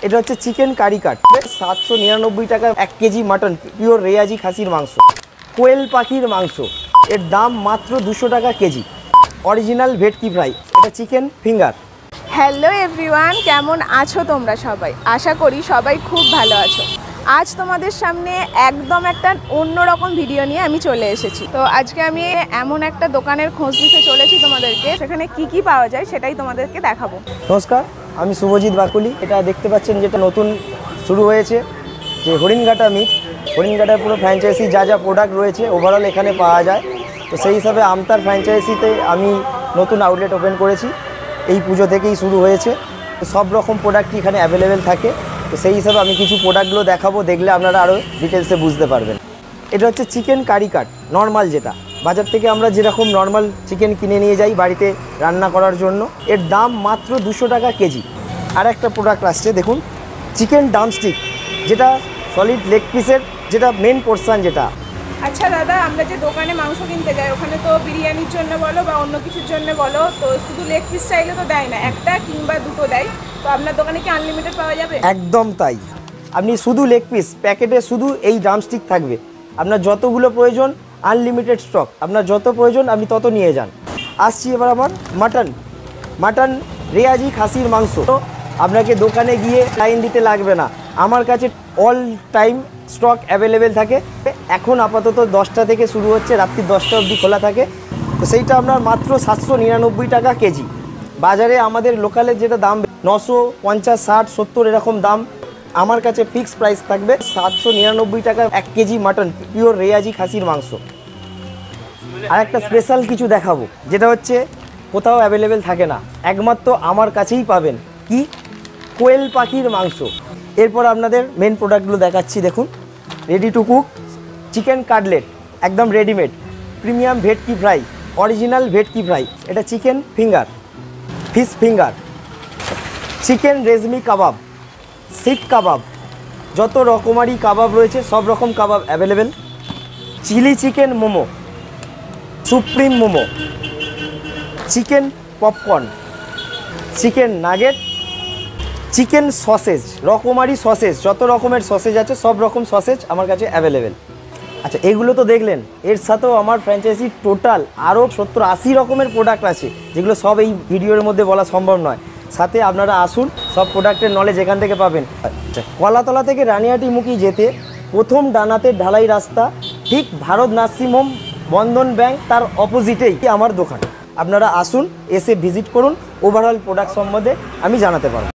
এটা হচ্ছে chicken curry কাট, 799 টাকা 1 কেজি মাটন, পিওর রেয়াজি খাসির মাংস, কোয়েল পাখির মাংস, এর দাম মাত্র 200 টাকা কেজি। অরিজিনাল ভেটকি ফ্রাই, এটা চিকেন ফিঙ্গার। হ্যালো এভরিওয়ান, কেমন আছো তোমরা সবাই? আশা করি সবাই খুব ভালো আছো। আজ তোমাদের সামনে একদম একটা অন্যরকম ভিডিও নিয়ে আমি চলে এসেছি। তো আজকে আমি এমন একটা দোকানের খোঁজ দিতে চলেছি তোমাদেরকে, সেখানে কি কি পাওয়া যায় সেটাই তোমাদেরকে দেখাবো। নমস্কার, আমি শুভজিৎ বাকুলি। এটা দেখতে পাচ্ছেন যেটা নতুন শুরু হয়েছে, যে হরিণঘাটা মিট। হরিণঘাটার পুরো ফ্র্যাঞ্চাইজি যা যা প্রোডাক্ট রয়েছে ওভারঅল এখানে পাওয়া যায়। তো সেই হিসাবে আমতার ফ্র্যাঞ্চাইজিতে আমি নতুন আউটলেট ওপেন করেছি, এই পুজো থেকেই শুরু হয়েছে। তো সব রকম প্রোডাক্টই এখানে অ্যাভেলেবেল থাকে। তো সেই হিসাবে আমি কিছু প্রোডাক্টগুলো দেখাবো, দেখলে আপনারা আরও ডিটেলসে বুঝতে পারবেন। এটা হচ্ছে চিকেন কারি কাট, নর্মাল যেটা বাজার থেকে আমরা যেরকম নর্মাল চিকেন কিনে নিয়ে যাই বাড়িতে রান্না করার জন্য, এর দাম মাত্র 200 টাকা কেজি। আর একটা প্রোডাক্ট আসছে দেখুন, চিকেন ড্রামস্টিক, যেটা সলিড লেগ পিসের যেটা মেন পোর্শন যেটা। আচ্ছা দাদা, আমরা যে দোকানে মাংস কিনতে যাই ওখানে তো বিরিয়ানির জন্য বলো বা অন্য কিছুর জন্য বলো, তো শুধু লেগ পিস চাইলে তো দেয় না, একটা কিংবা দুটো দেয়। তো আপনার দোকানে কি আনলিমিটেড পাওয়া যাবে? একদম তাই, আপনি শুধু লেগ পিস প্যাকেটে শুধু এই ড্রামস্টিক থাকবে। আপনার যতগুলো প্রয়োজন আনলিমিটেড স্টক, আপনার যত প্রয়োজন আপনি তত নিয়ে যান। আসছি এবার আমার মাটন রেয়াজি খাসির মাংস। তো আপনাকে দোকানে গিয়ে লাইন দিতে লাগবে না, আমার কাছে অল টাইম স্টক অ্যাভেলেবেল থাকে। এখন আপাতত 10টা থেকে শুরু হচ্ছে, রাত্রি 10টা অবধি খোলা থাকে। তো সেইটা আপনার মাত্র 799 টাকা কেজি। বাজারে আমাদের লোকালের যেটা দাম 950, 60, 70 এরকম দাম, আমার কাছে ফিক্স প্রাইস থাকবে 799 টাকা 1 কেজি মাটন, পিওর রেয়াজি খাসির মাংস। আর একটা স্পেশাল কিছু দেখাবো, যেটা হচ্ছে কোথাও অ্যাভেলেবেল থাকে না, একমাত্র আমার কাছেই পাবেন। কি? কোয়েল পাখির মাংস। এরপর আপনাদের মেন প্রোডাক্টগুলো দেখাচ্ছি, দেখুন। Ready to cook chicken cutlet, একদম রেডিমেড, প্রিমিয়াম ভেটকি ফ্রাই, অরিজিনাল ভেটকি ফ্রাই, এটা chicken finger, fish finger, chicken reshmi kebab, seekh kebab, যত রকমারি কাবাব রয়েছে সব রকম kebab available. Chilli chicken momo, supreme momo, chicken popcorn, chicken nugget, chicken sausage, রকমারি সসেজ, যত রকমের সসেজ আছে সব রকম সসেজ আমার কাছে অ্যাভেলেবেল। আচ্ছা, এগুলো তো দেখলেন, এর সাথেও আমার ফ্র্যাঞ্চাইজি টোটাল আরও 70-80 রকমের প্রোডাক্ট আছে, যেগুলো সব এই ভিডিওর মধ্যে বলা সম্ভব নয়। সাথে আপনারা আসুন, সব প্রোডাক্টের নলেজ এখান থেকে পাবেন। আচ্ছা, কলাতলা থেকে রানিহাটি মুখী যেতে প্রথম ডানাতে ঢালাই রাস্তা, ঠিক ভারত নার্সিং হোম, বন্ধন ব্যাংক তার অপোজিটেই আমার দোকান। আপনারা আসুন, এসে ভিজিট করুন, ওভারঅল প্রোডাক্ট সম্বন্ধে আমি জানাতে পারবো।